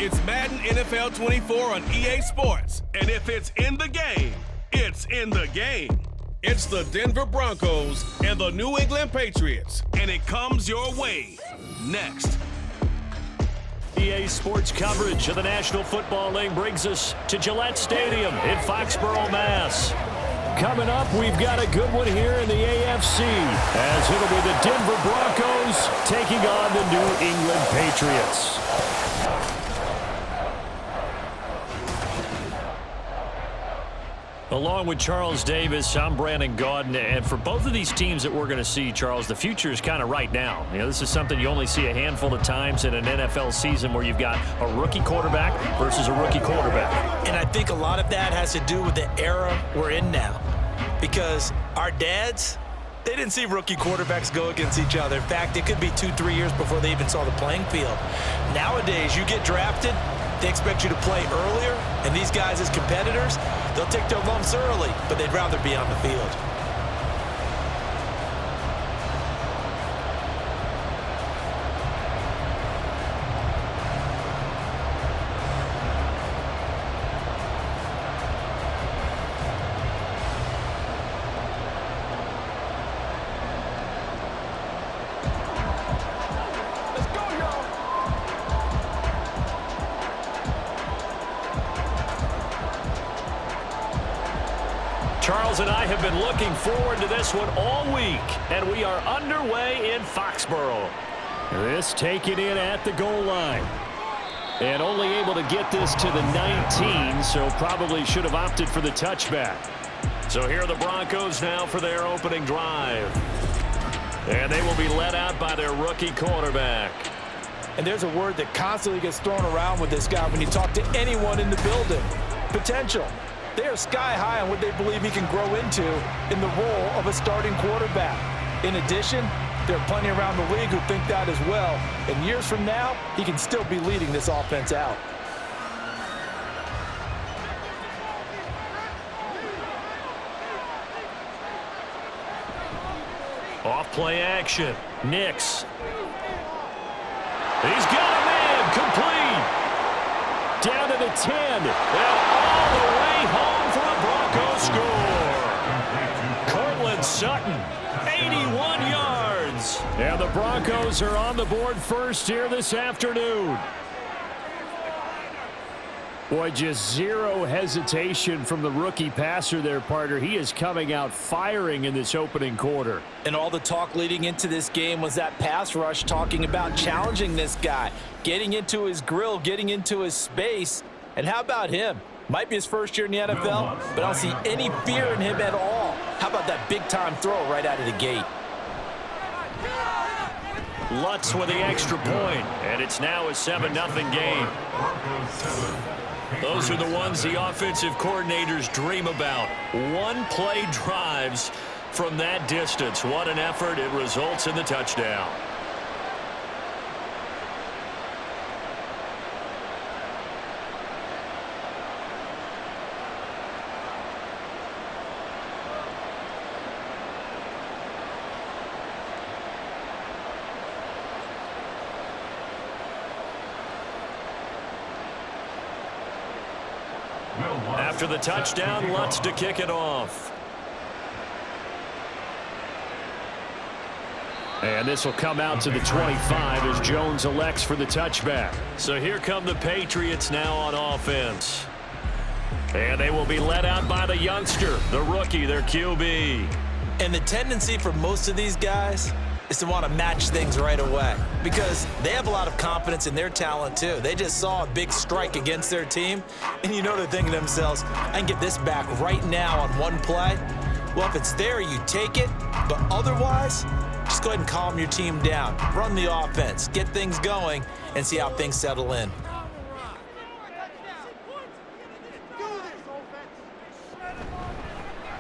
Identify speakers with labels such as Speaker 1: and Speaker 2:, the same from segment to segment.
Speaker 1: It's Madden NFL 24 on EA Sports. And if it's in the game, it's in the game. It's the Denver Broncos and the New England Patriots. And it comes your way next.
Speaker 2: EA Sports coverage of the National Football League brings us to Gillette Stadium in Foxboro, Mass. Coming up, we've got a good one here in the AFC, as it'll be the Denver Broncos taking on the New England Patriots. Along with Charles Davis, I'm Brandon Gaudin, and for both of these teams that we're going to see, Charles, the future is kind of right now. You know, this is something you only see a handful of times in an NFL season where you've got a rookie quarterback versus a rookie quarterback. And I think a lot of that has to do with the era we're in now, because our dads, they didn't see rookie quarterbacks go against each other. In fact, it could be 2-3 years before they even saw the playing field. Nowadays, you get drafted, they expect you to play earlier, and these guys as competitors, they'll take their lumps early, but they'd rather be on the field. Charles and I have been looking forward to this one all week, and we are underway in Foxboro. This taken in at the goal line. And only able to get this to the 19, so probably should have opted for the touchback. So here are the Broncos now for their opening drive. And they will be led out by their rookie quarterback. And there's a word that constantly gets thrown around with this guy when you talk to anyone in the building. Potential. They are sky high on what they believe he can grow into in the role of a starting quarterback. In addition, there are plenty around the league who think that as well. And years from now, he can still be leading this offense out. Off play action. Nix. He's got a man complete. Down to the 10. And all the way home for a Broncos score. Cortland Sutton, 81 yards. And the Broncos are on the board first here this afternoon. Boy, just zero hesitation from the rookie passer there, partner. He is coming out firing in this opening quarter. And all the talk leading into this game was that pass rush talking about challenging this guy, getting into his grill, getting into his space. And how about him? Might be his first year in the NFL, but I don't see any fear in him at all. How about that big-time throw right out of the gate? Lutz with the extra point, and it's now a 7-0 game. Those are the ones the offensive coordinators dream about. One-play drives from that distance. What an effort. It results in the touchdown. After the touchdown, Lutz to kick it off. And this will come out to the 25 as Jones elects for the touchback. So here come the Patriots now on offense. And they will be led out by the youngster, the rookie, their QB. And the tendency for most of these guys is to want to match things right away because they have a lot of confidence in their talent too. They just saw a big strike against their team, and you know they're thinking to themselves, I can get this back right now on one play. Well, if it's there, you take it, but otherwise, just go ahead and calm your team down. Run the offense, get things going, and see how things settle in.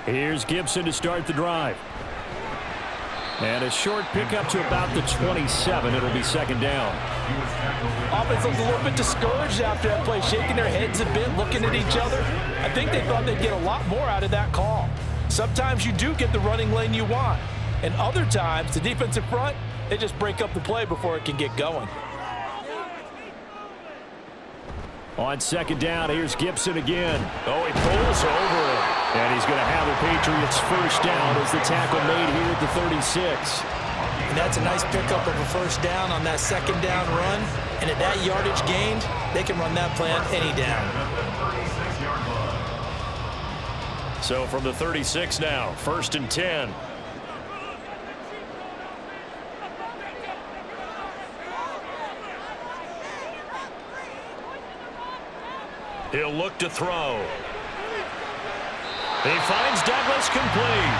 Speaker 2: Here's Gibson to start the drive. And a short pickup to about the 27. It'll be second down. Offense looks a little bit discouraged after that play, shaking their heads a bit, looking at each other. I think they thought they'd get a lot more out of that call. Sometimes you do get the running lane you want. And other times, the defensive front, they just break up the play before it can get going. On second down, here's Gibson again. Oh, he pulls over it. And he's going to have the Patriots first down as the tackle made here at the 36.
Speaker 3: And that's a nice pickup of a first down on that second down run. And at that yardage gained, they can run that play on any down.
Speaker 2: So from the 36 now, 1st and 10. He'll look to throw. He finds Douglas complete.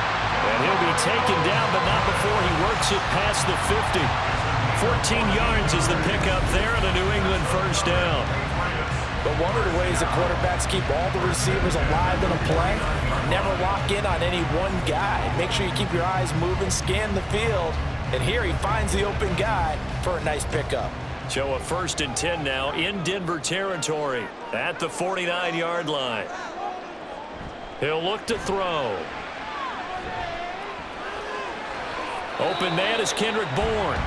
Speaker 2: And he'll be taken down, but not before he works it past the 50. 14 yards is the pickup there and a New England first down.
Speaker 3: But one of the ways the quarterbacks keep all the receivers alive in a play, never lock in on any one guy. Make sure you keep your eyes moving, scan the field. And here he finds the open guy for a nice pickup.
Speaker 2: So a 1st and 10 now in Denver territory at the 49-yard line. He'll look to throw. Open man is Kendrick Bourne.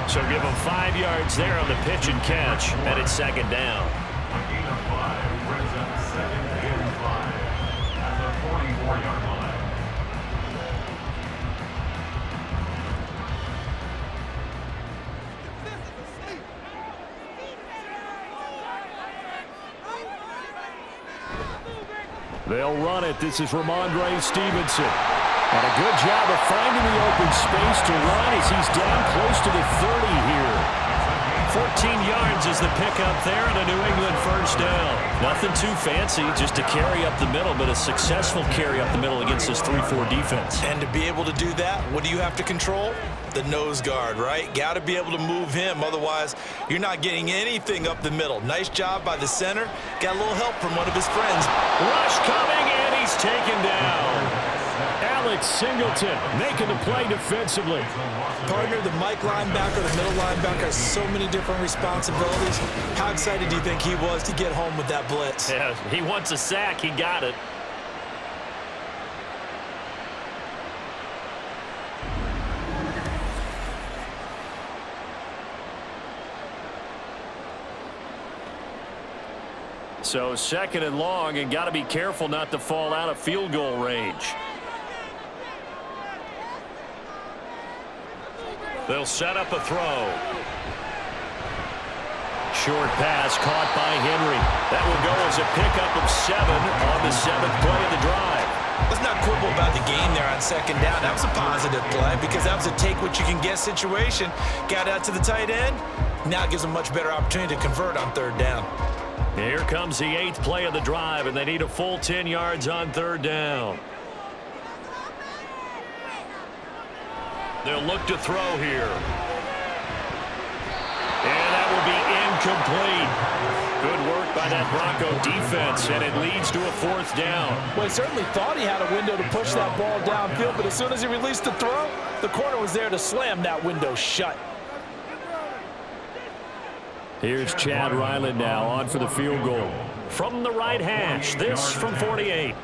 Speaker 2: So give him 5 yards there on the pitch and catch, and it's 2nd down. They'll run it. This is Ramondre Stevenson. And a good job of finding the open space to run as he's down close to the 30 here. 14 yards is the pickup there and a New England first down. Nothing too fancy, just a carry up the middle, but a successful carry up the middle against this 3-4 defense.
Speaker 3: And to be able to do that, what do you have to control? The nose guard, right? Got to be able to move him. Otherwise, you're not getting anything up the middle. Nice job by the center. Got a little help from one of his friends.
Speaker 2: Rush coming, and he's taken down. Alex Singleton making the play defensively.
Speaker 3: Partner, the Mike linebacker, the middle linebacker has so many different responsibilities. How excited do you think he was to get home with that blitz?
Speaker 2: Yeah, he wants a sack. He got it. So 2nd and long, and got to be careful not to fall out of field goal range. They'll set up a throw. Short pass caught by Henry. That will go as a pickup of 7 on the 7th play of the drive.
Speaker 3: Let's not quibble about the game there on 2nd down. That was a positive play because that was a take-what-you-can-get situation. Got out to the tight end. Now it gives them a much better opportunity to convert on 3rd down.
Speaker 2: Here comes the 8th play of the drive, and they need a full 10 yards on 3rd down. They'll look to throw here. And that will be incomplete. Good work by that Bronco defense, and it leads to a 4th down.
Speaker 3: Well, he certainly thought he had a window to push that ball downfield, but as soon as he released the throw, the corner was there to slam that window shut.
Speaker 2: Here's Chad Ryland now on for the field goal. From the right hash, this from 48.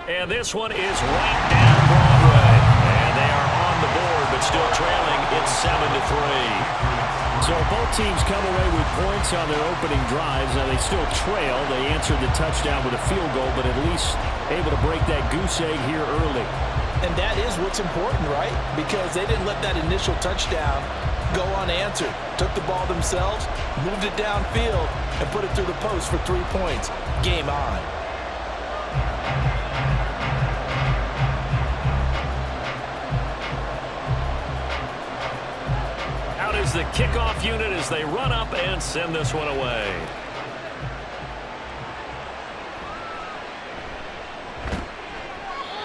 Speaker 2: And this one is right down Broadway. And they are on the board, but still trailing. It's 7-3. So both teams come away with points on their opening drives. Now they still trail. They answered the touchdown with a field goal, but at least able to break that goose egg here early.
Speaker 3: And that is what's important, right? Because they didn't let that initial touchdown go unanswered. Took the ball themselves, moved it downfield, and put it through the post for 3 points. Game on.
Speaker 2: Out is the kickoff unit as they run up and send this one away.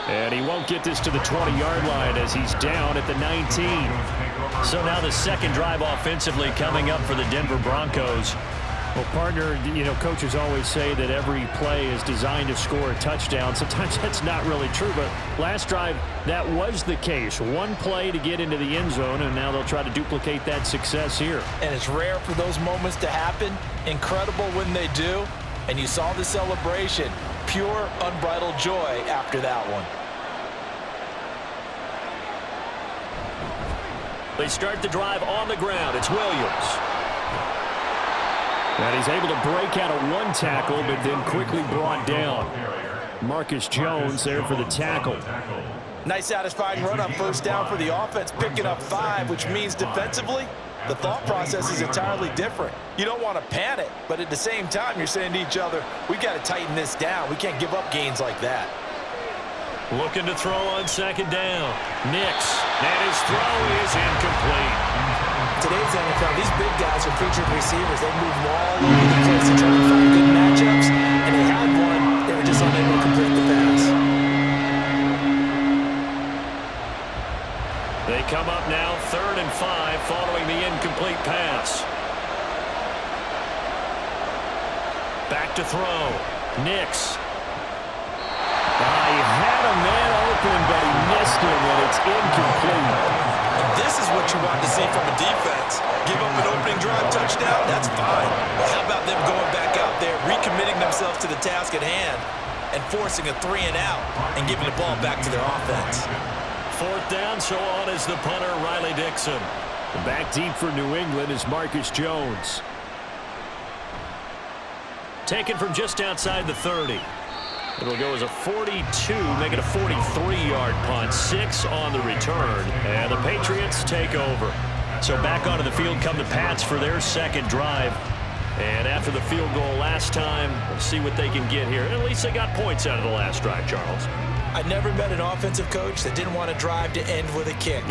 Speaker 2: And he won't get this to the 20-yard line as he's down at the 19. So now the 2nd drive offensively coming up for the Denver Broncos. Well, partner, you know, coaches always say that every play is designed to score a touchdown. Sometimes that's not really true, but last drive, that was the case. One play to get into the end zone, and now they'll try to duplicate that success here.
Speaker 3: And it's rare for those moments to happen. Incredible when they do. And you saw the celebration. Pure, unbridled joy after that one.
Speaker 2: They start the drive on the ground. It's Williams. And he's able to break out of one tackle, but then quickly brought down. Marcus Jones there for the tackle.
Speaker 3: Nice satisfying run on first down for the offense, picking up 5, which means defensively, the thought process is entirely different. You don't want to panic, but at the same time, you're saying to each other, we got to tighten this down. We can't give up gains like that.
Speaker 2: Looking to throw on second down. Nix, and his throw is incomplete.
Speaker 3: Today's NFL, these big guys are featured receivers. They move all over the place to try to find good matchups, and they had one. They were just unable to complete the pass.
Speaker 2: They come up now 3rd and 5 following the incomplete pass. Back to throw. Nix. He had a man open, but he missed him, and it's incomplete.
Speaker 3: This is what you want to see from a defense. Give up an opening drive touchdown, that's fine. But how about them going back out there, recommitting themselves to the task at hand, and forcing a 3-and-out and giving the ball back to their offense?
Speaker 2: 4th down, so on is the punter, Riley Dixon. Back deep for New England is Marcus Jones. Taken from just outside the 30. It'll go as a 42, make it a 43-yard punt. 6 on the return, and the Patriots take over. So back onto the field come the Pats for their second drive. And after the field goal last time, we'll see what they can get here. At least they got points out of the last drive, Charles.
Speaker 3: I never met an offensive coach that didn't want a drive to end with a kick.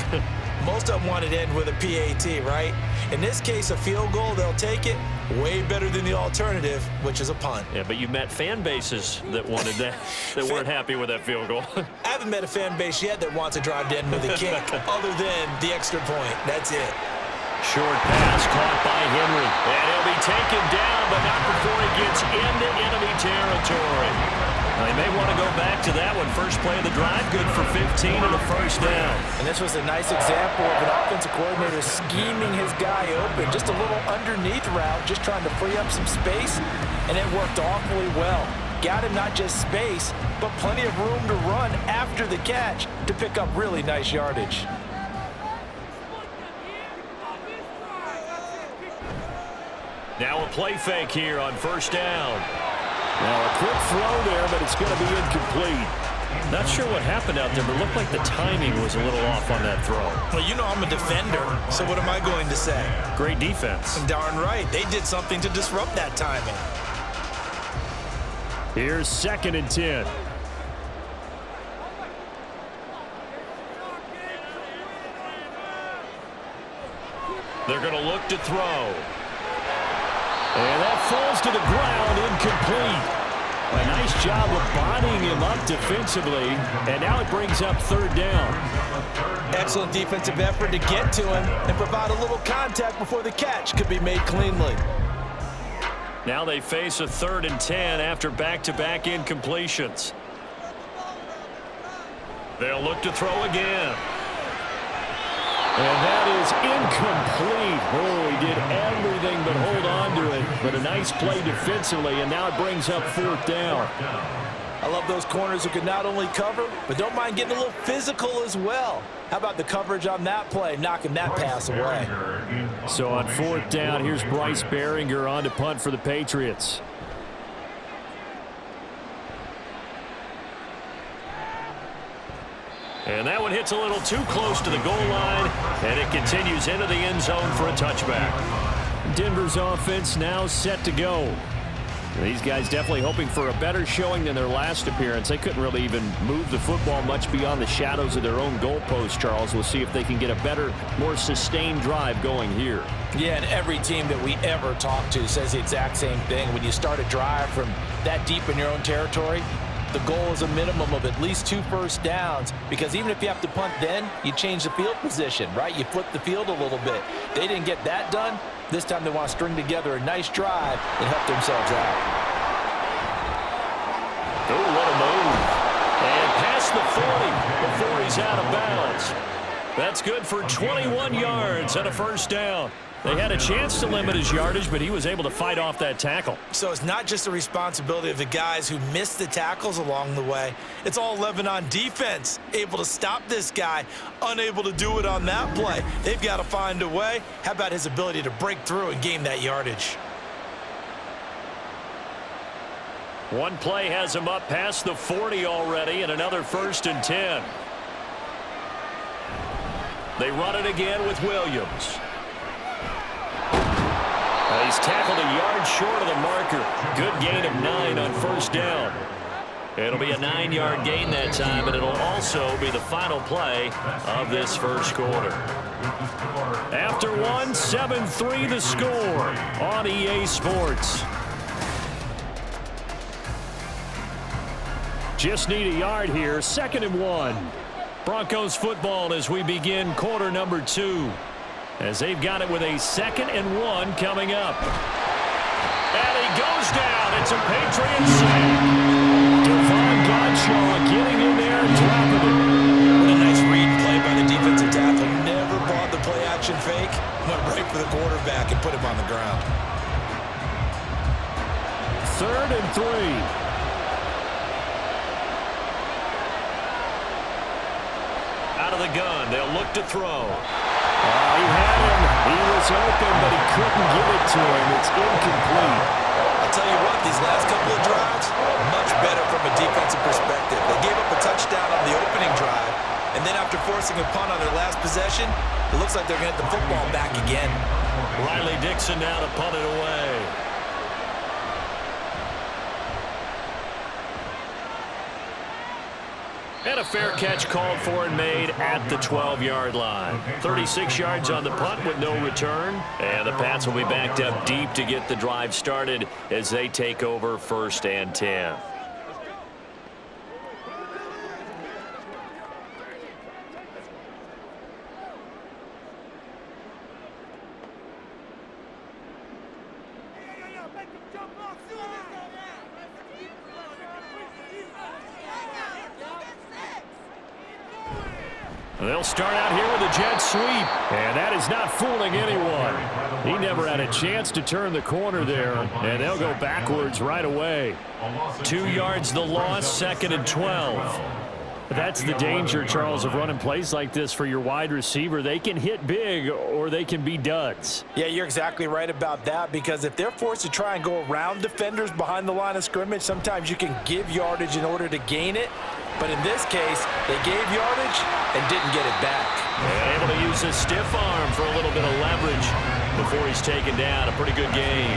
Speaker 3: Most of them wanted to end with a PAT, right? In this case, a field goal, they'll take it. Way better than the alternative, which is a punt.
Speaker 2: Yeah, but you met fan bases that wanted that, that weren't happy with that field goal.
Speaker 3: I haven't met a fan base yet that wants a drive to end with a kick, other than the extra point. That's it.
Speaker 2: Short pass caught by Henry. And he'll be taken down, but not before he gets into enemy territory. Now, they may want to go back to that one. First play of the drive, good for 15 and a first down.
Speaker 3: And this was a nice example of an offensive coordinator scheming his guy open. Just a little underneath route, just trying to free up some space, and it worked awfully well. Got him not just space, but plenty of room to run after the catch to pick up really nice yardage.
Speaker 2: Now a play fake here on first down. Now a quick throw there, but it's going to be incomplete. Not sure what happened out there, but it looked like the timing was a little off on that throw.
Speaker 3: Well, you know I'm a defender, so what am I going to say?
Speaker 2: Great defense.
Speaker 3: Darn right. They did something to disrupt that timing.
Speaker 2: Here's 2nd and 10. They're going to look to throw. And that falls to the ground, incomplete. A nice job of bodying him up defensively, and now it brings up 3rd down.
Speaker 3: Excellent defensive effort to get to him and provide a little contact before the catch could be made cleanly.
Speaker 2: Now they face a 3rd and 10 after back-to-back incompletions. They'll look to throw again. And that is incomplete. Oh, he did everything but hold on to it. But a nice play defensively, and now it brings up 4th down.
Speaker 3: I love those corners who can not only cover, but don't mind getting a little physical as well. How about the coverage on that play, knocking that pass away?
Speaker 2: So on 4th down, here's Bryce Behringer on to punt for the Patriots. And that one hits a little too close to the goal line, and it continues into the end zone for a touchback. Denver's offense now set to go. These guys definitely hoping for a better showing than their last appearance. They couldn't really even move the football much beyond the shadows of their own goalpost, Charles. We'll see if they can get a better, more sustained drive going here.
Speaker 3: Yeah, and every team that we ever talk to says the exact same thing. When you start a drive from that deep in your own territory, the goal is a minimum of at least 2 first downs, because even if you have to punt then, you change the field position, right? You flip the field a little bit. They didn't get that done. This time they want to string together a nice drive and help themselves out.
Speaker 2: Oh, what a move. And past the 40 before he's out of bounds. That's good for 21 yards and a first down. They had a chance to limit his yardage, but he was able to fight off that tackle.
Speaker 3: So it's not just the responsibility of the guys who missed the tackles along the way. It's all 11 on defense, able to stop this guy, unable to do it on that play. They've got to find a way. How about his ability to break through and gain that yardage?
Speaker 2: One play has him up past the 40 already, and another 1st and 10. They run it again with Williams. He's tackled a yard short of the marker. Good gain of 9 on 1st down. It'll be a 9-yard gain that time, and it'll also be the final play of this first quarter. After one, 7-3 the score on EA Sports. Just need a yard here. 2nd and 1. Broncos football as we begin quarter number 2. As they've got it with a 2nd and 1 coming up. And he goes down. It's a Patriots sack. Devon Godshaw getting in there and dropping it.
Speaker 3: What a nice read and play by the defensive tackle. Never bought the play action fake. Went right for the quarterback and put him on the ground.
Speaker 2: 3rd and 3. Out of the gun, they'll look to throw. He had him. He was open, but he couldn't get it to him. It's incomplete.
Speaker 3: I'll tell you what, these last couple of drives, much better from a defensive perspective. They gave up a touchdown on the opening drive, and then after forcing a punt on their last possession, it looks like they're going to get the football back again.
Speaker 2: Riley Dixon now to punt it away. And a fair catch called for and made at the 12-yard line. 36 yards on the punt with no return. And the Pats will be backed up deep to get the drive started as they take over 1st and 10. They'll start out here with a jet sweep, and that is not fooling anyone. He never had a chance to turn the corner there, and they'll go backwards right away. 2 yards the loss, 2nd and 12. That's the danger, Charles, of running plays like this for your wide receiver. They can hit big or they can be duds.
Speaker 3: Yeah, you're exactly right about that, because if they're forced to try and go around defenders behind the line of scrimmage, sometimes you can give yardage in order to gain it. But in this case, they gave yardage and didn't get it back.
Speaker 2: And able to use his stiff arm for a little bit of leverage before he's taken down. A pretty good game.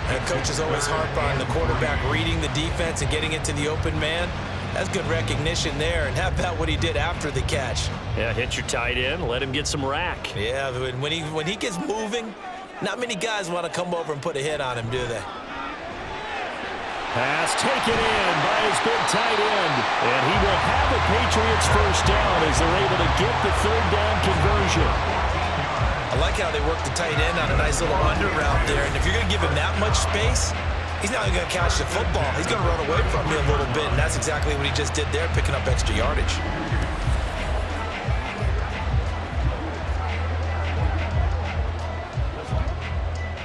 Speaker 3: And coaches always harp on the quarterback reading the defense and getting it to the open man. That's good recognition there. And how about what he did after the catch?
Speaker 2: Yeah, hit your tight end, let him get some rack.
Speaker 3: Yeah, when he gets moving, not many guys want to come over and put a hit on him, do they?
Speaker 2: Pass taken in by his big tight end. And he will have the Patriots 1st down as they're able to get the 3rd down conversion.
Speaker 3: I like how they work the tight end on a nice little under route there. And if you're going to give him that much space, he's not going to catch the football. He's going to run away from you a little bit, and that's exactly what he just did there, picking up extra yardage.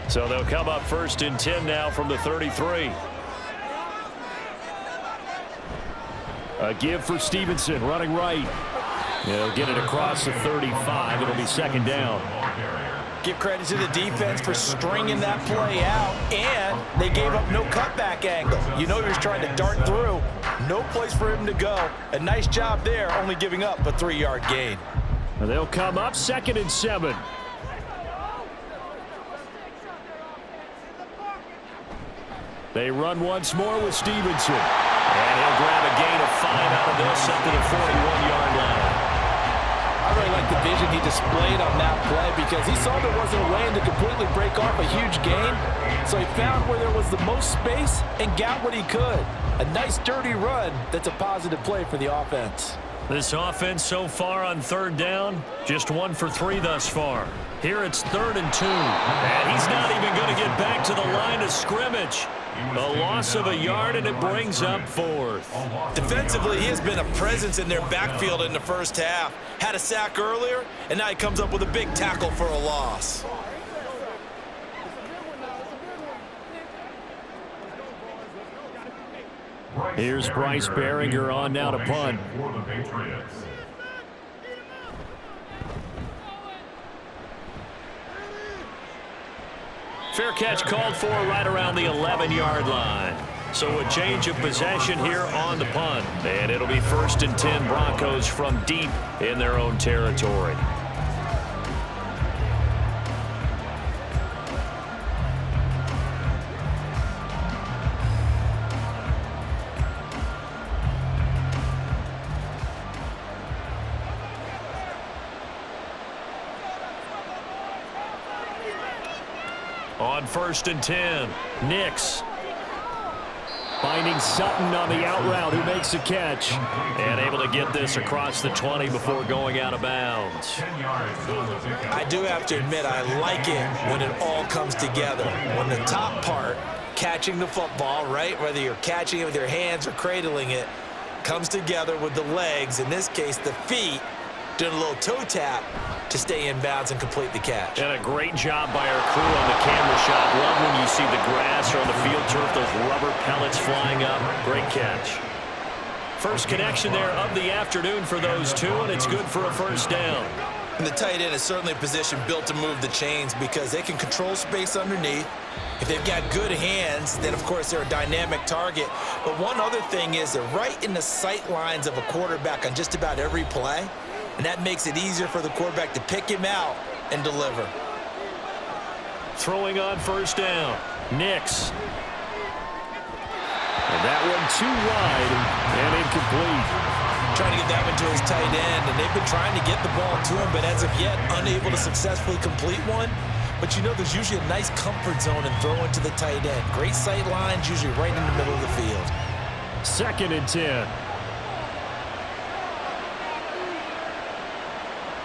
Speaker 2: So they'll come up 1st and 10 now from the 33. A give for Stevenson, running right. He'll get it across the 35. It'll be 2nd down.
Speaker 3: Give credit to the defense for stringing that play out, and they gave up no cutback angle. You know he was trying to dart through. No place for him to go. A nice job there, only giving up a 3-yard gain.
Speaker 2: They'll come up 2nd and 7. They run once more with Stevenson. And he'll grab a gain of 5 out of this up to the 41-yard line.
Speaker 3: I really like the vision he displayed on that play, because he saw there wasn't a way to completely break off a huge gain. So he found where there was the most space and got what he could. A nice dirty run that's a positive play for the offense.
Speaker 2: This offense so far on third down, just 1 for 3 thus far. Here it's 3rd and 2. And he's not even going to get back to the line of scrimmage. A loss of a yard, and it brings up 4th.
Speaker 3: Defensively, he has been a presence in their backfield in the first half. Had a sack earlier, and now he comes up with a big tackle for a loss.
Speaker 2: Here's Bryce Behringer on now to punt. Fair catch called for right around the 11-yard line. So a change of possession here on the punt. And it'll be 1st and 10 Broncos from deep in their own territory. On 1st and 10, Nix finding Sutton on the out route, who makes the catch. And able to get this across the 20 before going out of bounds.
Speaker 3: I do have to admit, I like it when it all comes together. When the top part, catching the football, right, whether you're catching it with your hands or cradling it, comes together with the legs, in this case the feet, doing a little toe tap to stay in bounds and complete the catch.
Speaker 2: And a great job by our crew on the camera shot. Love when you see the grass or on the field turf, those rubber pellets flying up. Great catch. First connection there of the afternoon for those two, and it's good for a 1st down.
Speaker 3: And the tight end is certainly a position built to move the chains because they can control space underneath. If they've got good hands, then of course they're a dynamic target. But one other thing is they're right in the sight lines of a quarterback on just about every play. And that makes it easier for the quarterback to pick him out and deliver.
Speaker 2: Throwing on 1st down, Nix. And that one too wide and incomplete.
Speaker 3: Trying to get that one to his tight end, and they've been trying to get the ball to him, but as of yet, unable to successfully complete one. But you know there's usually a nice comfort zone in throwing to the tight end. Great sight lines, usually right in the middle of the field.
Speaker 2: 2nd and 10.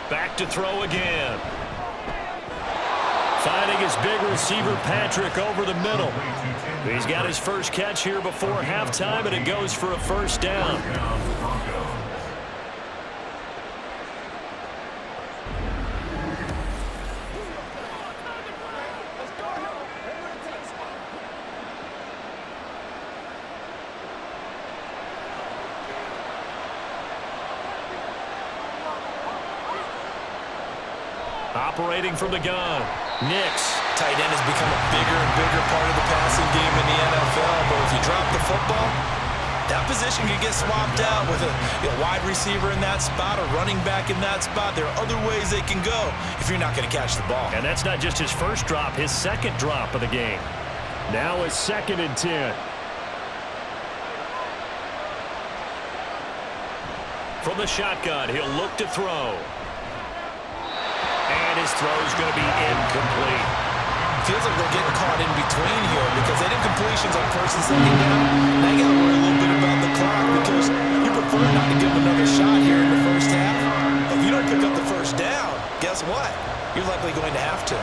Speaker 2: Back to throw again. Finding his big receiver, Patrick, over the middle. He's got his first catch here before halftime, and it goes for a 1st down. Operating from the gun, Nix.
Speaker 3: Tight end has become a bigger and bigger part of the passing game in the NFL, but if you drop the football, that position can get swapped out with a wide receiver in that spot, a running back in that spot. There are other ways they can go if you're not going to catch the ball.
Speaker 2: And that's not just his first drop, his 2nd drop of the game. Now it's 2nd and 10. From the shotgun, he'll look to throw. And his throw is going to be incomplete.
Speaker 3: Feels like they're getting caught in between here because they did completions on 1st and 2nd down. They got to worry a little bit about the clock because you prefer not to give them another shot here in the first half. But if you don't pick up the 1st down, guess what? You're likely going to have to.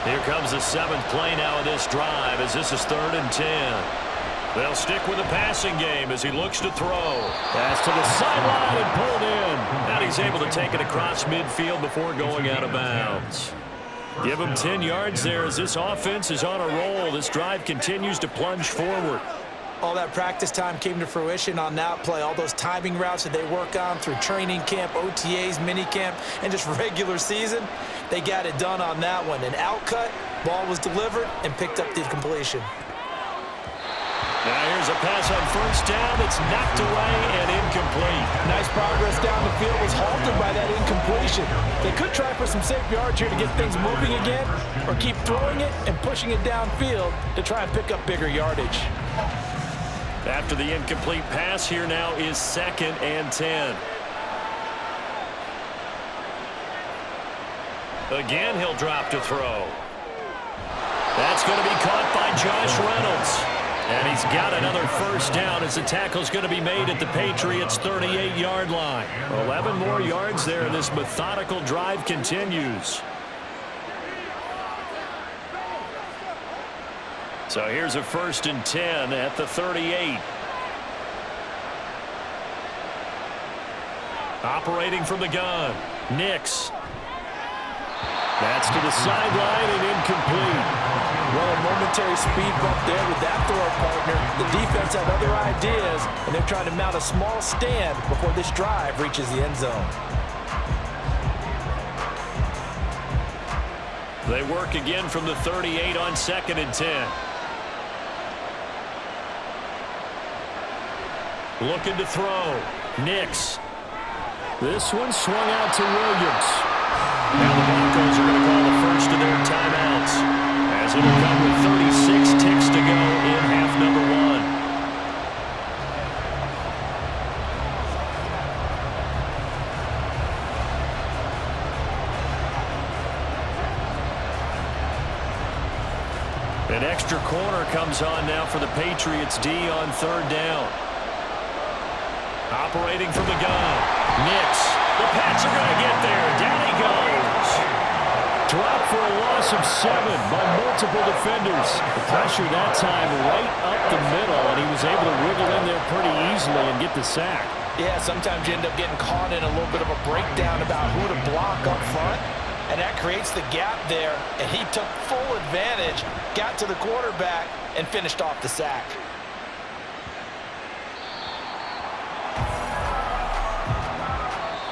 Speaker 2: Here comes the 7th play now of this drive as this is 3rd and 10. They'll stick with the passing game as he looks to throw. Pass to the sideline and pulled in. Now he's able to take it across midfield before going out of bounds. Give him 10 yards there as this offense is on a roll. This drive continues to plunge forward.
Speaker 3: All that practice time came to fruition on that play. All those timing routes that they work on through training camp, OTAs, minicamp, and just regular season, they got it done on that one. An outcut, ball was delivered, and picked up the completion.
Speaker 2: Now here's a pass on 1st down that's knocked away and incomplete.
Speaker 3: Nice progress down the field, was halted by that incompletion. They could try for some safe yards here to get things moving again, or keep throwing it and pushing it downfield to try and pick up bigger yardage.
Speaker 2: After the incomplete pass, here now is 2nd and 10. Again, he'll drop to throw. That's going to be caught by Josh Reynolds. And he's got another first down as the tackle's going to be made at the Patriots' 38-yard line. 11 more yards there, and this methodical drive continues. So here's a 1st and 10 at the 38. Operating from the gun, Nix. That's to the sideline and incomplete.
Speaker 3: Well, a momentary speed bump there with that throw partner. The defense had other ideas, and they're trying to mount a small stand before this drive reaches the end zone.
Speaker 2: They work again from the 38 on 2nd and 10. Looking to throw. Nix. This one swung out to Williams. Now the Broncos are going to call the first of their timeouts, as it'll come with 36 ticks to go in half number 1. An extra corner comes on now for the Patriots D on 3rd down. Operating from the gun, Nix. The Pats are going to get there. Down he goes. Dropped for a loss of 7 by multiple defenders. The pressure that time right up the middle, and he was able to wiggle in there pretty easily and get the sack.
Speaker 3: Yeah, sometimes you end up getting caught in a little bit of a breakdown about who to block up front, and that creates the gap there, and he took full advantage, got to the quarterback, and finished off the sack.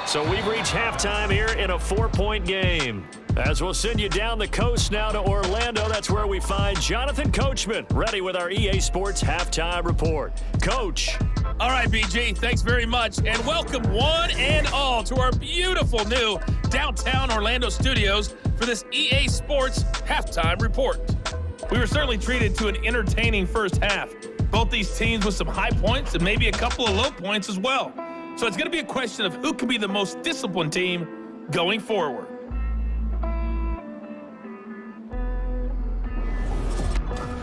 Speaker 2: So we've reached halftime here in a 4-point game. As we'll send you down the coast now to Orlando, that's where we find Jonathan Coachman, ready with our EA Sports Halftime Report. Coach.
Speaker 4: All right, BG, thanks very much. And welcome one and all to our beautiful new downtown Orlando studios for this EA Sports Halftime Report. We were certainly treated to an entertaining first half. Both these teams with some high points and maybe a couple of low points as well. So it's going to be a question of who can be the most disciplined team going forward.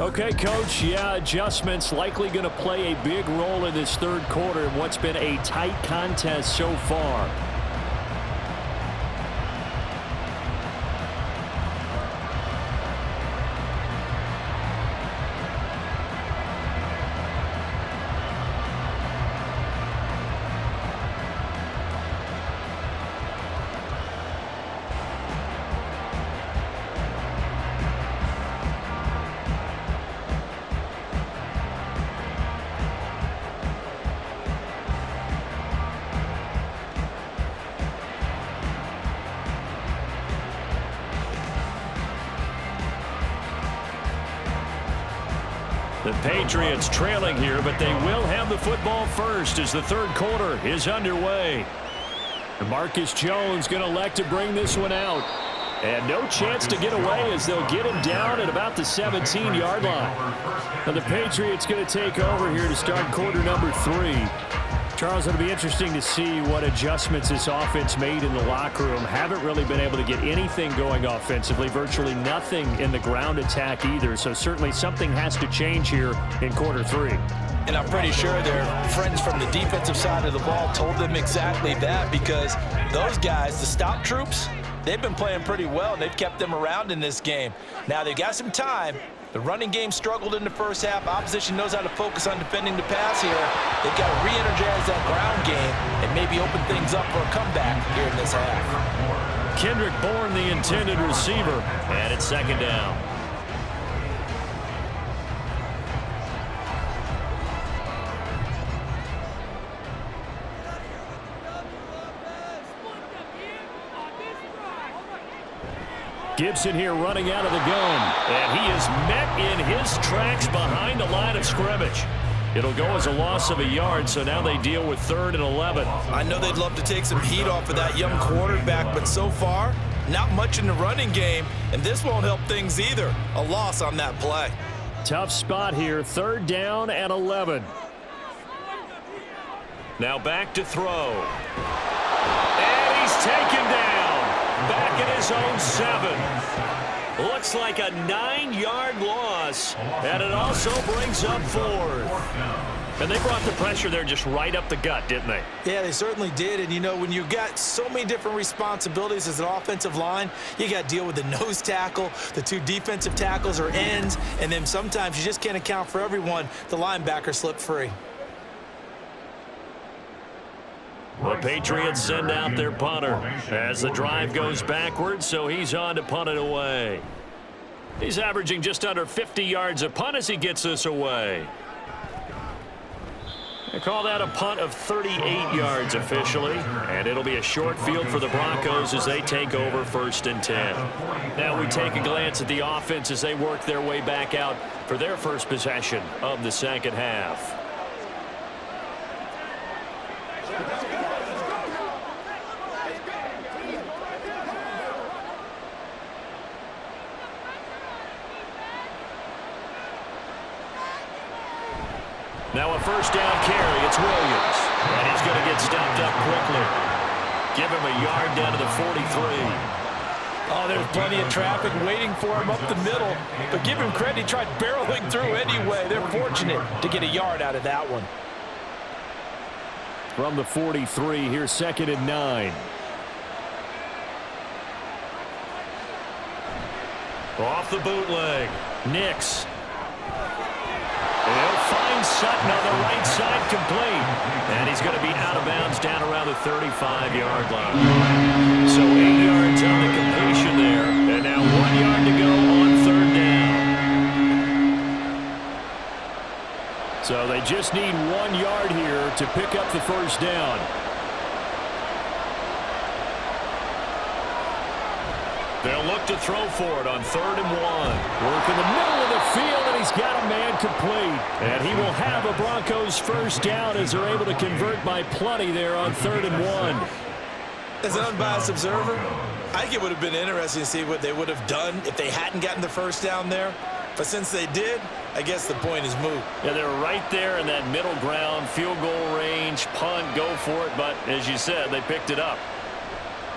Speaker 2: Okay, Coach, yeah, adjustments likely going to play a big role in this 3rd quarter in what's been a tight contest so far. The Patriots trailing here, but they will have the football first as the 3rd quarter is underway. And Marcus Jones going to elect to bring this one out. And no chance to get away as they'll get him down at about the 17-yard line. And the Patriots going to take over here to start quarter number 3. Charles, it'll be interesting to see what adjustments this offense made in the locker room. Haven't really been able to get anything going offensively, virtually nothing in the ground attack either. So certainly something has to change here in quarter 3.
Speaker 3: And I'm pretty sure their friends from the defensive side of the ball told them exactly that, because those guys, the stop troops, they've been playing pretty well, and they've kept them around in this game. Now they've got some time. The running game struggled in the first half. Opposition knows how to focus on defending the pass here. They've got to re-energize that ground game and maybe open things up for a comeback here in this half.
Speaker 2: Kendrick Bourne, the intended receiver, and it's 2nd down. Gibson here running out of the gun, and he is met in his tracks behind the line of scrimmage. It'll go as a loss of a yard, so now they deal with 3rd and 11.
Speaker 3: I know they'd love to take some heat off of that young quarterback, but so far, not much in the running game, and this won't help things either. A loss on that play.
Speaker 2: Tough spot here, 3rd down and 11. Now back to throw. And he's taken down. Back at his own 7. Looks like a 9-yard loss, and it also brings up 4th. And they brought the pressure there just right up the gut, didn't they?
Speaker 3: Yeah, they certainly did. And, you know, when you've got so many different responsibilities as an offensive line, you got to deal with the nose tackle, the 2 defensive tackles or ends, and then sometimes you just can't account for everyone. The linebacker slipped free.
Speaker 2: The Patriots send out their punter as the drive goes backwards, so he's on to punt it away. He's averaging just under 50 yards a punt as he gets this away. They call that a punt of 38 yards officially, and it'll be a short field for the Broncos as they take over 1st and 10. Now we take a glance at the offense as they work their way back out for their first possession of the second half. Now a first down carry. It's Williams. And he's going to get stopped up quickly. Give him a yard down to the 43.
Speaker 3: Oh, there's plenty of traffic waiting for him up the middle. But give him credit, he tried barreling through anyway. They're fortunate to get a yard out of that one.
Speaker 2: From the 43, here's 2nd and 9. Off the bootleg. Nix. He'll find Sutton on the right side, complete. And he's going to be out of bounds down around the 35-yard line. So 8 yards on the completion there. And now 1 yard to go on 3rd down. So they just need 1 yard here to pick up the first down. They'll look to throw for it on 3rd and 1. Work in the middle of the field, and he's got a man complete. And he will have a Broncos first down as they're able to convert by plenty there on 3rd and 1.
Speaker 3: As an unbiased observer, I think it would have been interesting to see what they would have done if they hadn't gotten the first down there. But since they did, I guess the point is moot.
Speaker 2: Yeah, they're right there in that middle ground, field goal range, punt, go for it. But as you said, they picked it up.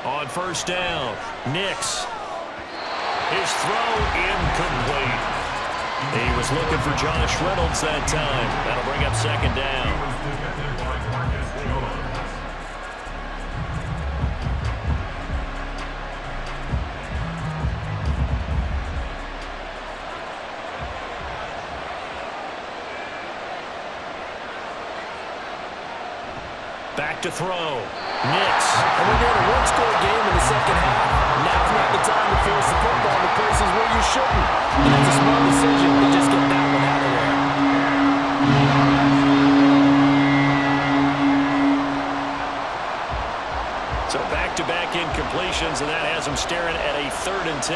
Speaker 2: On first down, Nix. His throw incomplete. He was looking for Josh Reynolds that time. That'll bring up 2nd down. Back to throw. Nix.
Speaker 3: And we're going to one-score game in the second half. Now's not the time to force the football in places where you shouldn't. And that's a smart decision to just get that one out of there.
Speaker 2: So back-to-back incompletions, and that has them staring at a 3rd and 10.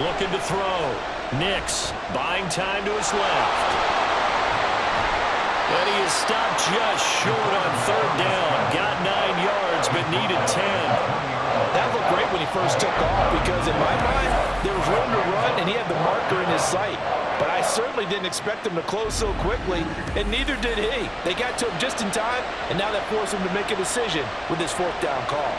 Speaker 2: Looking to throw. Nix buying time to his left. And he is stopped just short on 3rd down. Got 9 yards, but needed 10.
Speaker 3: That looked great when he first took off because, in my mind, there was room to run, and he had the marker in his sight. But I certainly didn't expect him to close so quickly, and neither did he. They got to him just in time, and now that forced him to make a decision with his 4th down call.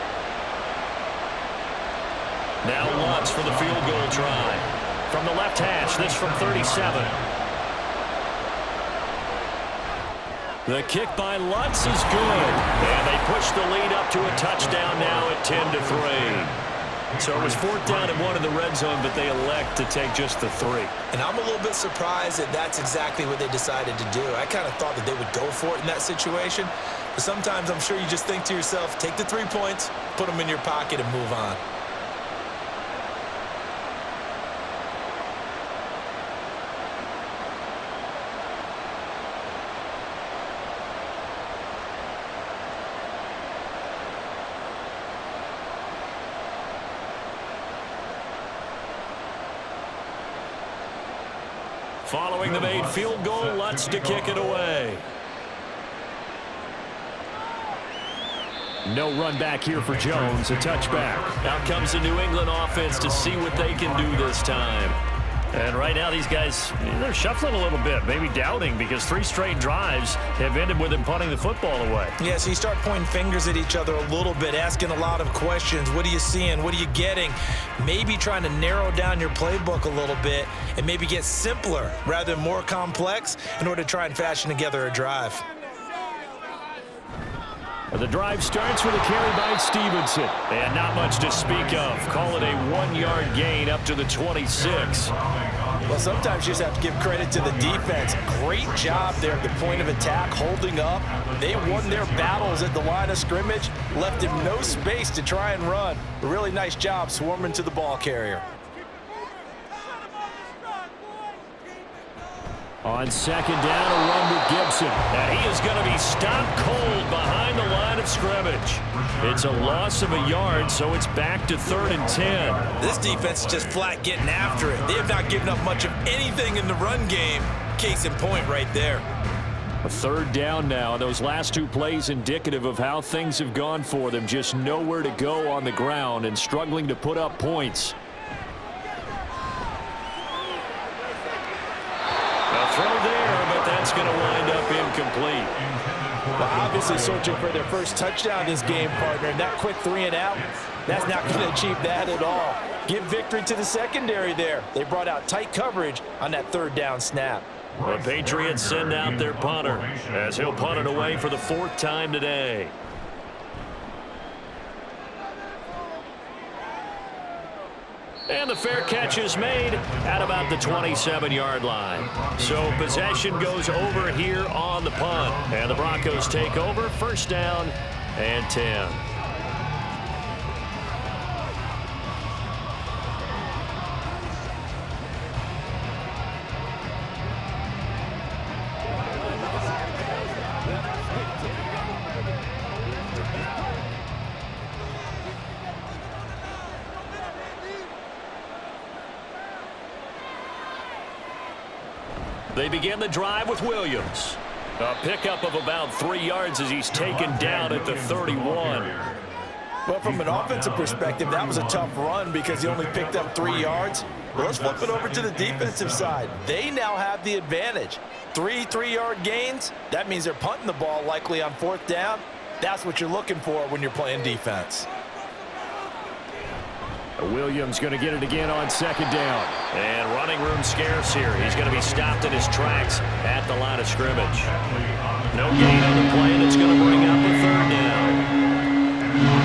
Speaker 2: Now Lutz for the field goal try. From the left hash, this from 37. The kick by Lutz is good. And they push the lead up to a touchdown now at 10-3. So it was 4th down and 1 in the red zone, but they elect to take just the 3.
Speaker 3: And I'm a little bit surprised that that's exactly what they decided to do. I kind of thought that they would go for it in that situation. But sometimes I'm sure you just think to yourself, take the 3 points, put them in your pocket, and move on.
Speaker 2: Following the made field goal, Lutz to kick it away. No run back here for Jones, a touchback. Out comes the New England offense to see what they can do this time. And right now, these guys, they're shuffling a little bit, maybe doubting, because 3 straight drives have ended with them punting the football away.
Speaker 3: Yeah, so you start pointing fingers at each other a little bit, asking a lot of questions. What are you seeing? What are you getting? Maybe trying to narrow down your playbook a little bit and maybe get simpler rather than more complex in order to try and fashion together a drive.
Speaker 2: The drive starts with a carry by Stevenson. And not much to speak of. Call it a 1-yard gain up to the 26.
Speaker 3: Well, sometimes you just have to give credit to the defense. Great job there at the point of attack, holding up. They won their battles at the line of scrimmage, left him no space to try and run. A really nice job swarming to the ball carrier.
Speaker 2: On 2nd down, a run with Gibson. And he is going to be stopped cold behind the line of scrimmage. It's a loss of a yard, so it's back to 3rd and 10.
Speaker 3: This defense is just flat getting after it. They have not given up much of anything in the run game. Case in point right there.
Speaker 2: A 3rd down now. Those last 2 plays indicative of how things have gone for them. Just nowhere to go on the ground and struggling to put up points. Throw there, but that's going to wind up incomplete.
Speaker 3: Well, obviously searching for their first touchdown this game, partner. And that quick 3 and out, that's not going to achieve that at all. Give victory to the secondary there. They brought out tight coverage on that 3rd down snap.
Speaker 2: The Patriots send out their punter as he'll punt it away for the 4th time today. And the fair catch is made at about the 27-yard line. So possession goes over here on the punt. And the Broncos take over, 1st down and 10. They begin the drive with Williams. A pickup of about 3 yards as he's taken down at the 31.
Speaker 3: Well, from an offensive perspective, that was a tough run because he only picked up 3 yards. But let's flip it over to the defensive side. They now have the advantage. 3 3-yard gains, that means they're punting the ball likely on 4th down. That's what you're looking for when you're playing defense.
Speaker 2: Williams going to get it again on 2nd down. And running room scarce here. He's going to be stopped in his tracks at the line of scrimmage. No gain on the play, and it's going to bring up the 3rd down.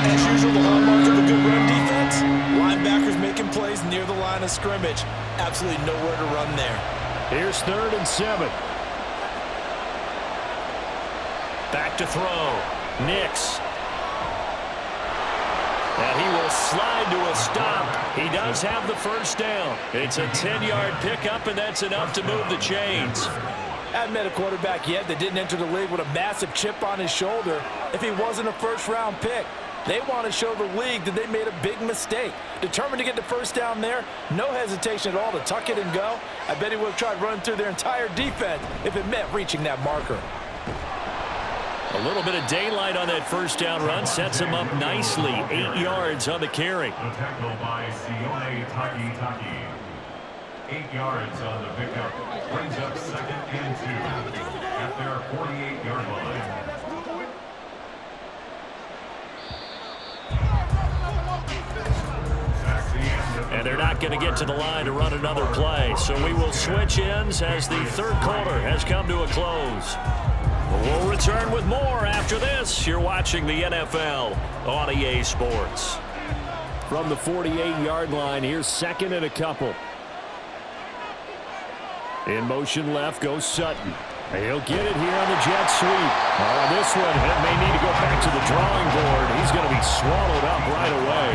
Speaker 3: As usual, the hallmark of a good run defense, linebackers making plays near the line of scrimmage. Absolutely nowhere to run there.
Speaker 2: Here's 3rd and 7. Back to throw. Nix. And he will slide to a stop. He does have the 1st down. It's a 10-yard pickup, and that's enough to move the chains.
Speaker 3: I haven't met a quarterback yet that didn't enter the league with a massive chip on his shoulder if he wasn't a 1st-round pick. They want to show the league that they made a big mistake. Determined to get the 1st down there, no hesitation at all to tuck it and go. I bet he would have tried running through their entire defense if it meant reaching that marker.
Speaker 2: A little bit of daylight on that 1st down run sets him up nicely. 8 yards on the carry.
Speaker 5: The tackle by Sione Taki. 8 yards on the pickup. Brings up 2nd and 2 at their 48-yard line.
Speaker 2: And they're not going to get to the line to run another play. So we will switch ends as the 3rd quarter has come to a close. We'll return with more after this. You're watching the NFL on EA Sports. From the 48-yard line, here's 2nd and a couple. In motion left goes Sutton. He'll get it here on the jet sweep. This one may need to go back to the drawing board. He's going to be swallowed up right away.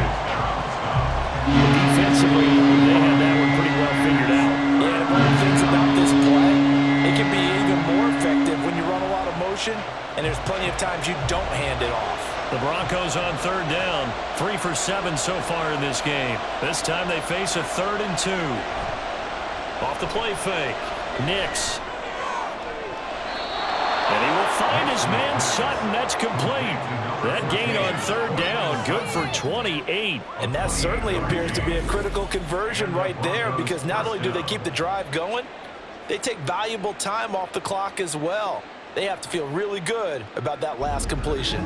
Speaker 2: Defensively, they had that one pretty well figured out.
Speaker 3: Yeah, one of the things about this play, it can be even more effective when you run a lot of motion, and there's plenty of times you don't hand it off.
Speaker 2: The Broncos on 3rd down, 3 for 7 so far in this game. This time they face a 3rd and 2. Off the play fake, Nix. And he will find his man Sutton. That's complete. That gain on third down, good for 28.
Speaker 3: And that certainly appears to be a critical conversion right there, because not only do they keep the drive going, they take valuable time off the clock as well. They have to feel really good about that last completion.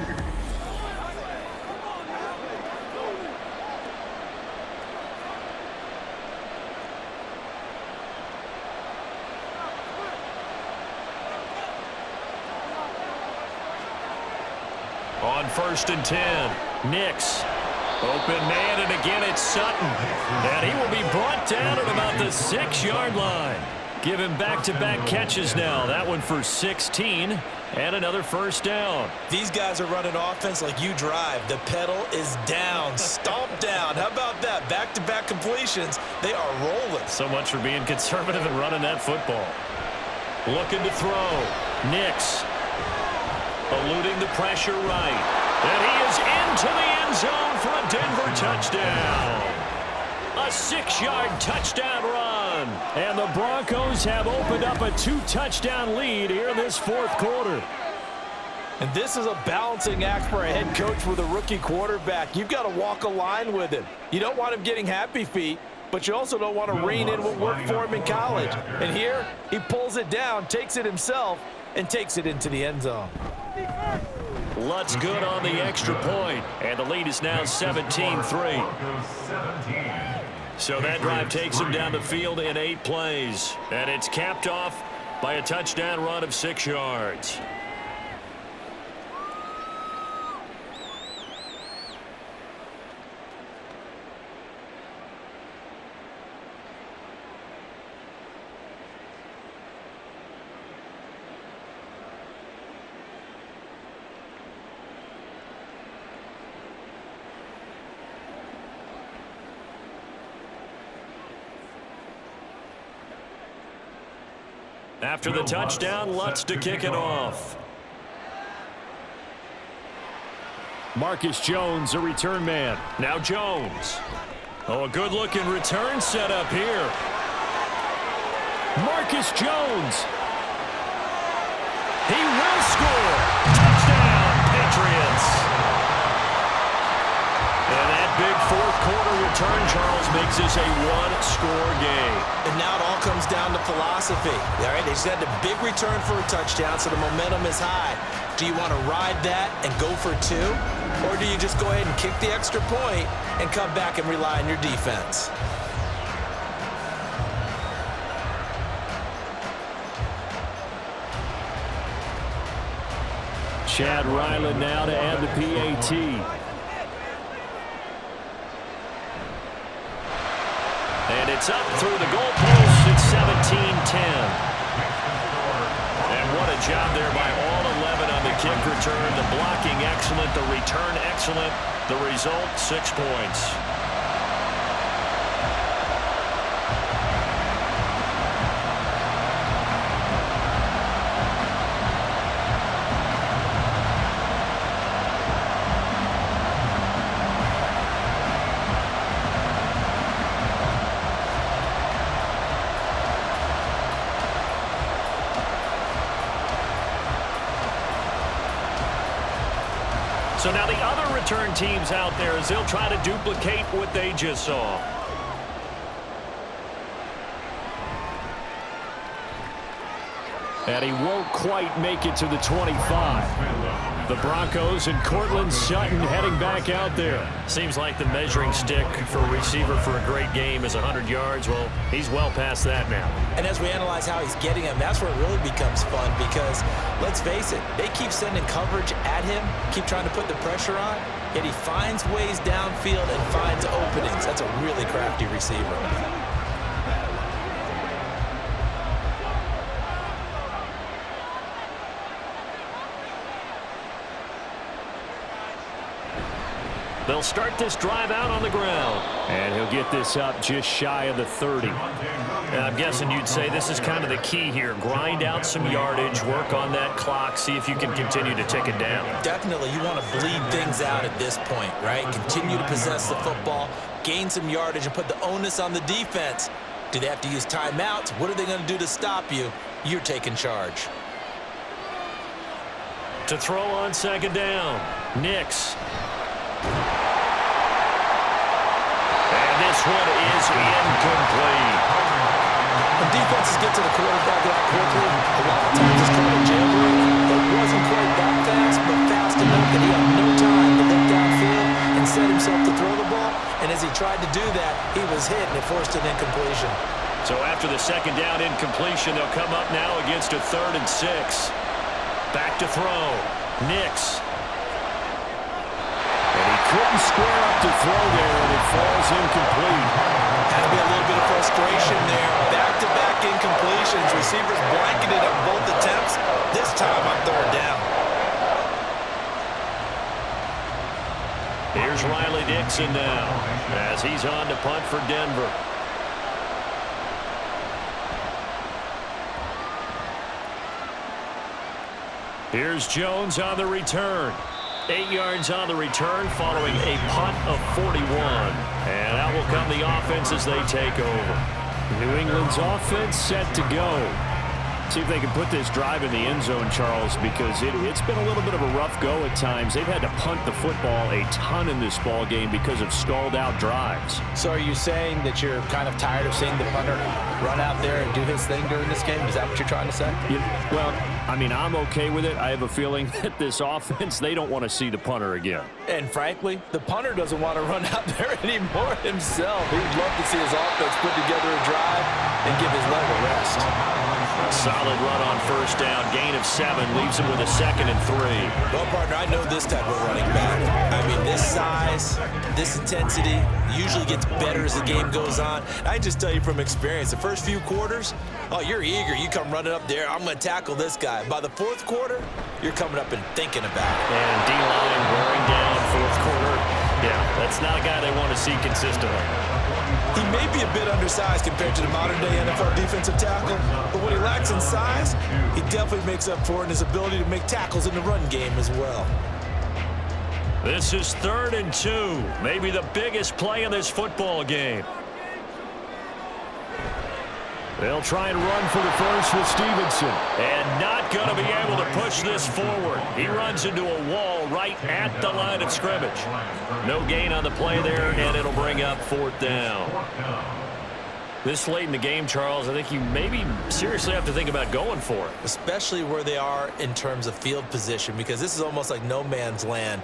Speaker 2: On 1st and 10, Nix. Open man, and again it's Sutton. And he will be brought down at about the 6-yard line. Give him back-to-back catches now. That one for 16 and another first down.
Speaker 3: These guys are running offense like you drive. The pedal is down, stomp down. How about that? Back-to-back completions. They are rolling.
Speaker 2: So much for being conservative and running that football. Looking to throw. Nix. Eluding the pressure right. And he is into the end zone for a Denver touchdown. A 6-yard touchdown run. And the Broncos have opened up a 2-touchdown lead here in this fourth quarter.
Speaker 3: And this is a balancing act for a head coach with a rookie quarterback. You've got to walk a line with him. You don't want him getting happy feet, but you also don't want to rein in what worked for him in college. And here, he pulls it down, takes it himself, and takes it into the end zone.
Speaker 2: Lutz good on the extra point, and the lead is now 17-3. So that drive takes him down the field in 8 plays, and it's capped off by a touchdown run of 6 yards. After the touchdown, Lutz to kick it off. Marcus Jones, a return man. Now Jones. Oh, a good-looking return set up here. Marcus Jones. He will score. Touchdown, Patriots. And that big fourth-quarter return, Charles, makes this a one-score game.
Speaker 3: And now it all comes down to philosophy. All right, they just had a big return for a touchdown, so the momentum is high. Do you want to ride that and go for 2? Or do you just go ahead and kick the extra point and come back and rely on your defense?
Speaker 2: Chad Ryland now to add the PAT. And it's up through the goalpost. It's 17-10. And what a job there by all 11 on the kick return. The blocking excellent, the return excellent. The result, 6 points. So now the other return teams out there as they'll try to duplicate what they just saw. And he won't quite make it to the 25. The Broncos and Cortland Sutton heading back out there. Seems like the measuring stick for a receiver for a great game is 100 yards. Well, he's well past that now.
Speaker 3: And as we analyze how he's getting him, that's where it really becomes fun because, let's face it, they keep sending coverage at him, keep trying to put the pressure on, yet he finds ways downfield and finds openings. That's a really crafty receiver.
Speaker 2: They'll start this drive out on the ground. And he'll get this up just shy of the 30. And I'm guessing you'd say this is kind of the key here. Grind out some yardage, work on that clock, see if you can continue to tick it down.
Speaker 3: Definitely. You want to bleed things out at this point, right? Continue to possess the football, gain some yardage, and put the onus on the defense. Do they have to use timeouts? What are they going to do to stop you? You're taking charge.
Speaker 2: To throw on second down. Nix. And this one is incomplete.
Speaker 3: When defenses get to the quarterback that quickly, a lot of times it's called a jailbreak. It wasn't quite that fast, but fast enough that he had no time to look downfield and set himself to throw the ball. And as he tried to do that, he was hit, and it forced an incompletion.
Speaker 2: So after the second down incompletion, they'll come up now against a 3rd and 6. Back to throw. Nix. And he couldn't square up to throw there, and it falls incomplete.
Speaker 3: Had to be a little bit of frustration there. Back-to-back incompletions. Receivers blanketed on both attempts. This time on 3rd down.
Speaker 2: Here's Riley Dixon now as he's on to punt for Denver. Here's Jones on the return. 8 yards on the return following a punt of 41. And out will come the offense as they take over. New England's offense set to go. See if they can put this drive in the end zone, Charles, because it's been a little bit of a rough go at times. They've had to punt the football a ton in this ball game because of stalled-out drives.
Speaker 3: So are you saying that you're kind of tired of seeing the punter run out there and do his thing during this game? Is that what you're trying to say?
Speaker 2: Well, I mean, I'm okay with it. I have a feeling that this offense, they don't want to see the punter again.
Speaker 3: And frankly, the punter doesn't want to run out there anymore himself. He'd love to see his offense put together a drive and give his leg a rest.
Speaker 2: Solid run on 1st down. Gain of 7 leaves him with a 2nd and 3.
Speaker 3: Well, partner, I know this type of running back. I mean, this size, this intensity usually gets better as the game goes on. I just tell you from experience, the first few quarters, oh, you're eager. You come running up there. I'm going to tackle this guy. By the 4th quarter, you're coming up and thinking about it.
Speaker 2: And D-line wearing down 4th quarter. Yeah, that's not a guy they want to see consistently.
Speaker 3: He may be a bit undersized compared to the modern-day NFL defensive tackle, but what he lacks in size, he definitely makes up for it in his ability to make tackles in the run game as well.
Speaker 2: This is 3rd and 2, maybe the biggest play in this football game. They'll try and run for the first with Stevenson. And not going to be able to push this forward. He runs into a wall right at the line of scrimmage. No gain on the play there, and it'll bring up 4th down. This late in the game, Charles, I think you maybe seriously have to think about going for it.
Speaker 3: Especially where they are in terms of field position, because this is almost like no man's land.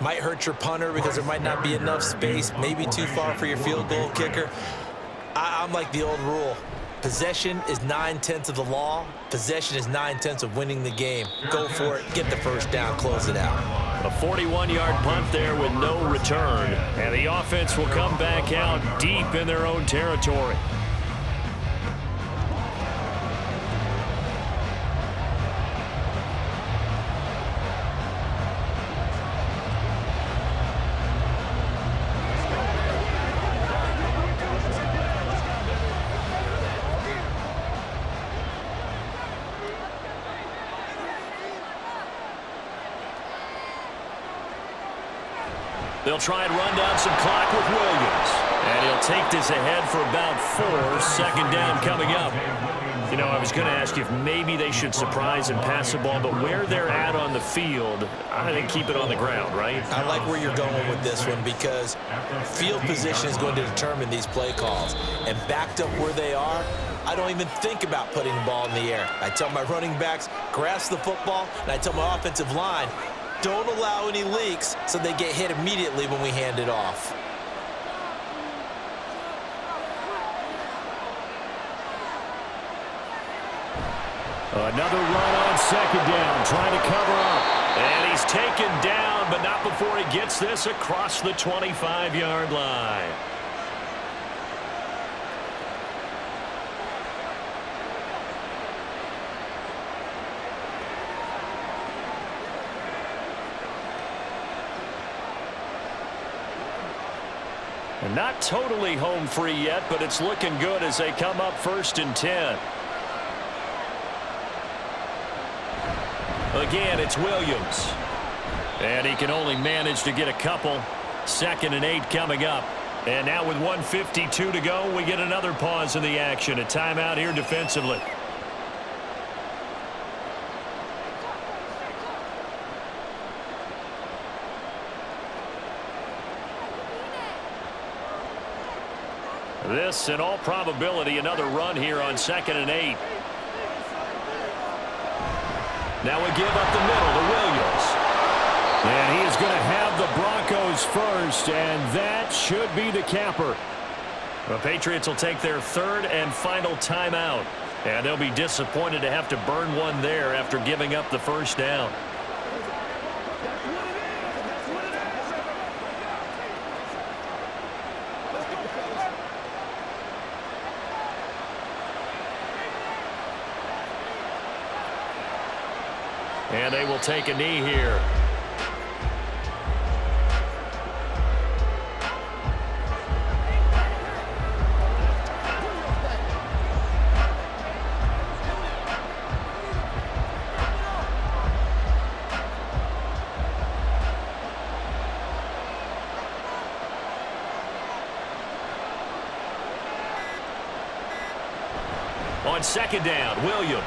Speaker 3: Might hurt your punter because there might not be enough space, maybe too far for your field goal kicker. I'm like the old rule. Possession is 9/10 of the law. Possession is 9/10 of winning the game. Go for it. Get the 1st down. Close it out.
Speaker 2: A 41-yard punt there with no return. And the offense will come back out deep in their own territory. They'll try and run down some clock with Williams. And he'll take this ahead for about 4. 2nd down coming up. You know, I was going to ask you if maybe they should surprise and pass the ball, but where they're at on the field, I think keep it on the ground, right?
Speaker 3: I like where you're going with this one because field position is going to determine these play calls. And backed up where they are, I don't even think about putting the ball in the air. I tell my running backs, grasp the football, and I tell my offensive line, don't allow any leaks so they get hit immediately when we hand it off.
Speaker 2: Another run on 2nd down, trying to cover up. And he's taken down, but not before he gets this across the 25-yard line. And not totally home free yet, but it's looking good as they come up 1st and 10. Again, it's Williams. And he can only manage to get a couple. 2nd and 8 coming up. And now with 1:52 to go, we get another pause in the action. A timeout here defensively. This, in all probability, another run here on 2nd and 8. Now we give up the middle to Williams. And he is going to have the Broncos first, and that should be the capper. The Patriots will take their 3rd and final timeout. And they'll be disappointed to have to burn one there after giving up the first down. And they will take a knee here. On 2nd down, Williams.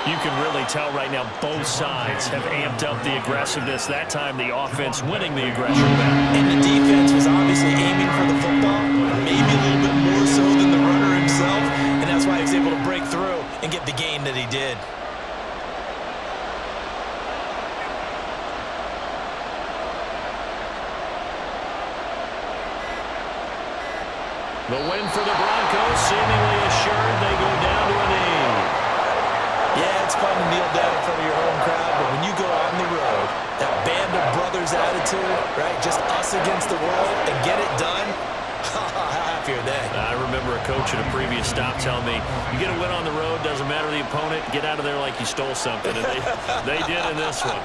Speaker 2: You can really tell right now both sides have amped up the aggressiveness. That time the offense winning the aggression battle.
Speaker 3: And the defense was obviously aiming for the football, maybe a little bit more so than the runner himself, and that's why he was able to break through and get the gain that he did.
Speaker 2: The win for the Broncos, seemingly assured. They go down to a knee.
Speaker 3: Yeah, it's fun to kneel down in front of your home crowd, but when you go on the road, that band of brothers attitude, right, just us against the world, and get it done, how happy are they?
Speaker 2: I remember a coach at a previous stop telling me, you get a win on the road, doesn't matter the opponent, get out of there like you stole something, and they did in this one.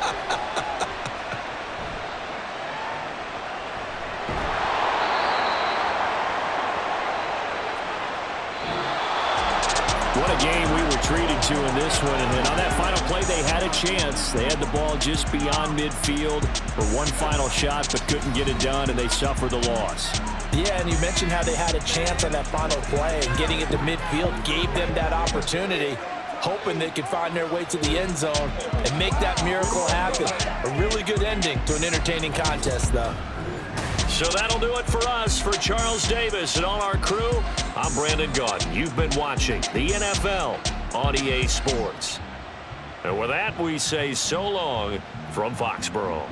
Speaker 2: What a game we were treated to in this one. And then on that final play, they had a chance. They had the ball just beyond midfield for one final shot, but couldn't get it done, and they suffered the loss.
Speaker 3: Yeah, and you mentioned how they had a chance on that final play, and getting it to midfield gave them that opportunity, hoping they could find their way to the end zone and make that miracle happen. A really good ending to an entertaining contest, though.
Speaker 2: So that'll do it for us. For Charles Davis and all our crew, I'm Brandon Gaudin. You've been watching the NFL on EA Sports. And with that, we say so long from Foxboro.